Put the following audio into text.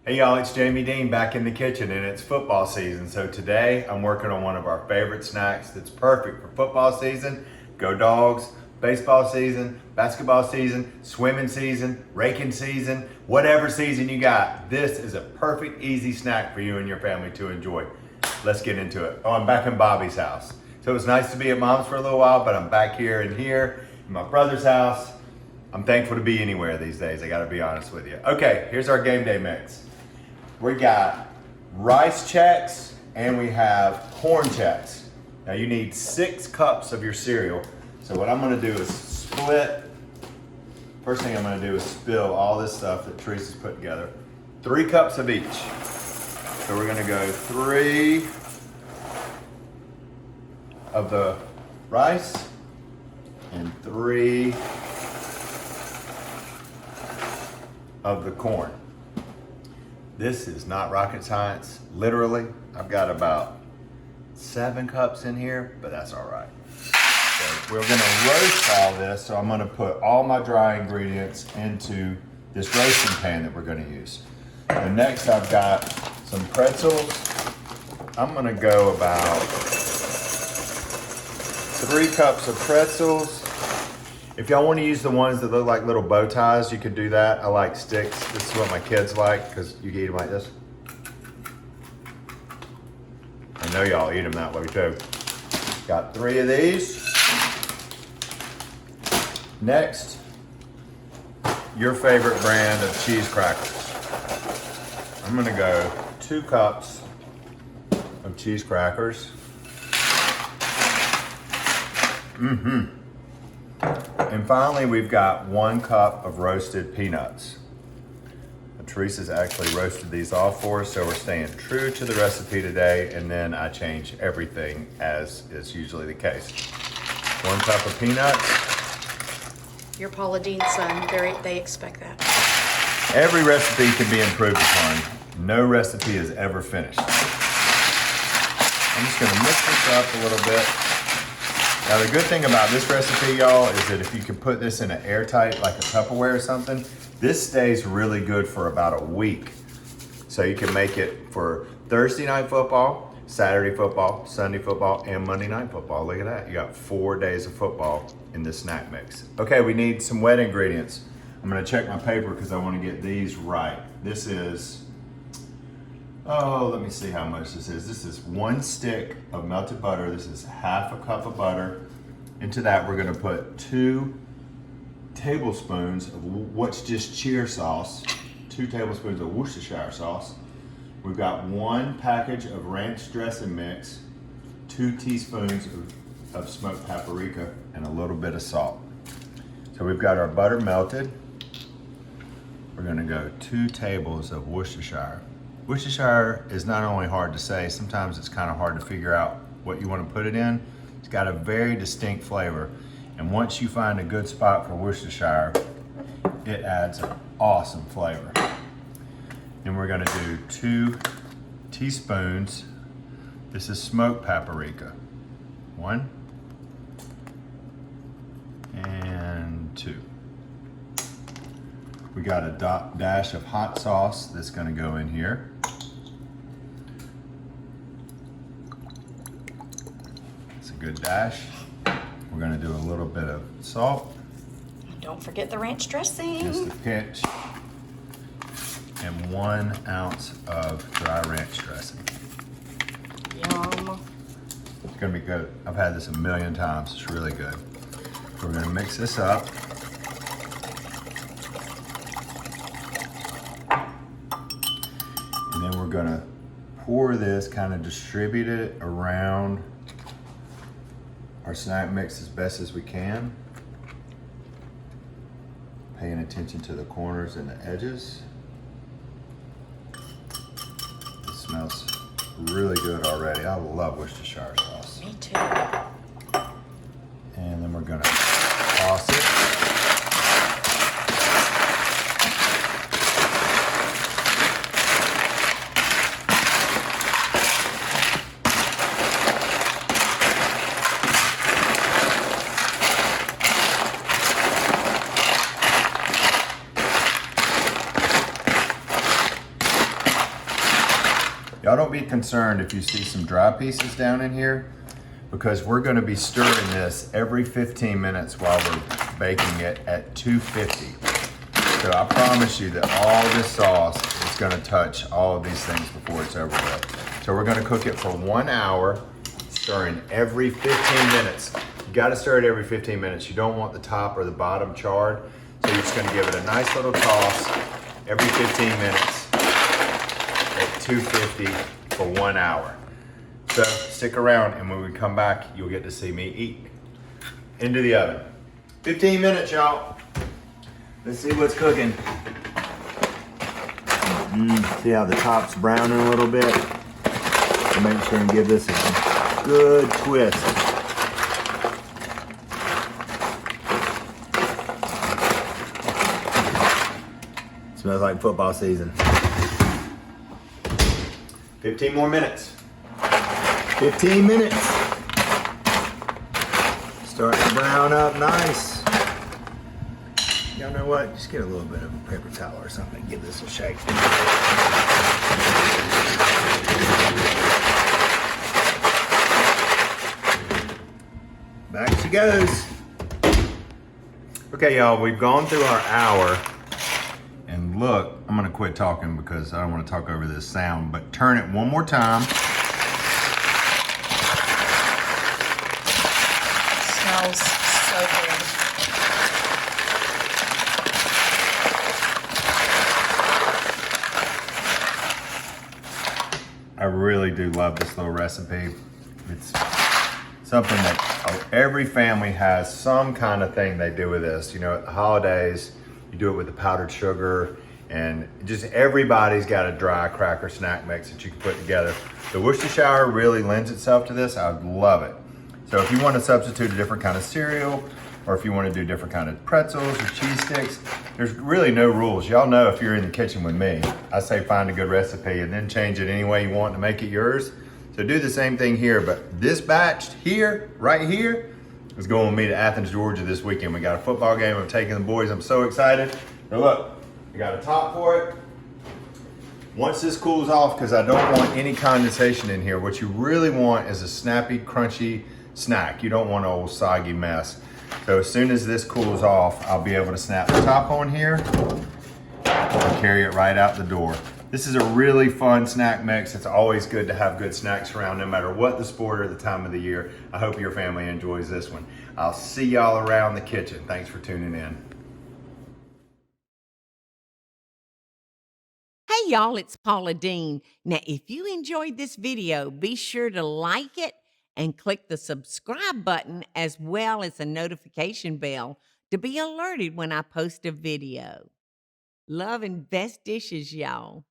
Hey y'all, it's Jamie Deen back in the kitchen and it's football season. So today I'm working on one of our favorite snacks that's perfect for football season. Go Dogs, baseball season, basketball season, swimming season, raking season, whatever season you got. This is a perfect, easy snack for you and your family to enjoy. Let's get into it. Oh, I'm back in Bobby's house. So it was nice to be at Mom's for a little while, but I'm back here in my brother's house. I'm thankful to be anywhere these days, I gotta be honest with you. Okay, here's our game day mix. We got rice checks and we have corn checks. Now you need 6 cups of your cereal. So what I'm gonna do is split. First thing I'm gonna do is spill all this stuff that Teresa's put together. 3 cups of each. So we're gonna go 3 of the rice and 3 of the corn. This is not rocket science. Literally, I've got about 7 cups in here, but that's all right. So we're gonna roast all this, so I'm gonna put all my dry ingredients into this roasting pan that we're gonna use. And next I've got some pretzels. I'm gonna go about 3 cups of pretzels. If y'all want to use the ones that look like little bow ties, you could do that. I like sticks. This is what my kids like because you can eat them like this. I know y'all eat them that way too. Got 3 of these. Next, your favorite brand of cheese crackers. I'm gonna go 2 cups of cheese crackers. And finally, we've got 1 cup of roasted peanuts. Teresa's actually roasted these all for us, so we're staying true to the recipe today, and then I change everything as is usually the case. 1 cup of peanuts. You're Paula Deen's son. They expect that. Every recipe can be improved upon. No recipe is ever finished. I'm just gonna mix this up a little bit. Now the good thing about this recipe, y'all, is that if you can put this in an airtight, like a Tupperware or something, this stays really good for about a week. So you can make it for Thursday night football, Saturday football, Sunday football, and Monday night football. Look at that, you got 4 days of football in this snack mix. Okay, we need some wet ingredients. I'm gonna check my paper because I wanna get these right. This is, let me see how much this is. This is 1 stick of melted butter. This is 1/2 cup of butter. Into that, we're gonna put 2 tablespoons of what's just cheer sauce, 2 tablespoons of Worcestershire sauce. We've got 1 package of ranch dressing mix, 2 teaspoons of smoked paprika, and a little bit of salt. So we've got our butter melted. We're gonna go 2 tables of Worcestershire. Worcestershire is not only hard to say, sometimes it's kind of hard to figure out what you want to put it in. It's got a very distinct flavor. And once you find a good spot for Worcestershire, it adds an awesome flavor. Then we're gonna do 2 teaspoons. This is smoked paprika. 1 and 2. We got a dash of hot sauce that's gonna go in here. It's a good dash. We're gonna do a little bit of salt. Don't forget the ranch dressing. Just a pinch. And 1 ounce of dry ranch dressing. Yum. It's gonna be good. I've had this a million times. It's really good. We're gonna mix this up. And then we're gonna pour this, kind of distribute it around our snack mix as best as we can. Paying attention to the corners and the edges. It smells really good already. I love Worcestershire sauce. Me too. And then we're gonna toss it. Y'all don't be concerned if you see some dry pieces down in here, because we're gonna be stirring this every 15 minutes while we're baking it at 250. So I promise you that all this sauce is gonna touch all of these things before it's over with. So we're gonna cook it for 1 hour, stirring every 15 minutes. You gotta stir it every 15 minutes. You don't want the top or the bottom charred. So you're just gonna give it a nice little toss every 15 minutes at 250 for 1 hour. So stick around, and when we come back, you'll get to see me eat. Into the oven. 15 minutes, y'all. Let's see what's cooking. See how the top's browning a little bit? So make sure and give this a good twist. Smells like football season. 15 more minutes. 15 minutes. Starting to brown up nice. Y'all know what? Just get a little bit of a paper towel or something. Give this a shake. Back she goes. Okay, y'all, we've gone through our hour. And look, I'm gonna quit talking because I don't want to talk over this sound, but turn it one more time. Smells so good. I really do love this little recipe. It's something that every family has some kind of thing they do with this. You know, at the holidays, you do it with the powdered sugar, and just everybody's got a dry cracker snack mix that you can put together. The Worcestershire really lends itself to this. I love it. So if you want to substitute a different kind of cereal, or if you want to do different kind of pretzels or cheese sticks, there's really no rules. Y'all know if you're in the kitchen with me, I say find a good recipe and then change it any way you want to make it yours. So do the same thing here, but this batch here, right here, is going with me to Athens, Georgia this weekend. We got a football game. I'm taking the boys. I'm so excited. So look, I got a top for it. Once this cools off, because I don't want any condensation in here, what you really want is a snappy, crunchy snack. You don't want an old soggy mess. So as soon as this cools off, I'll be able to snap the top on here and carry it right out the door. This is a really fun snack mix. It's always good to have good snacks around no matter what the sport or the time of the year. I hope your family enjoys this one. I'll see y'all around the kitchen. Thanks for tuning in. Hey y'all, it's Paula Deen. Now, if you enjoyed this video, be sure to like it and click the subscribe button as well as the notification bell to be alerted when I post a video. Love and best dishes, y'all.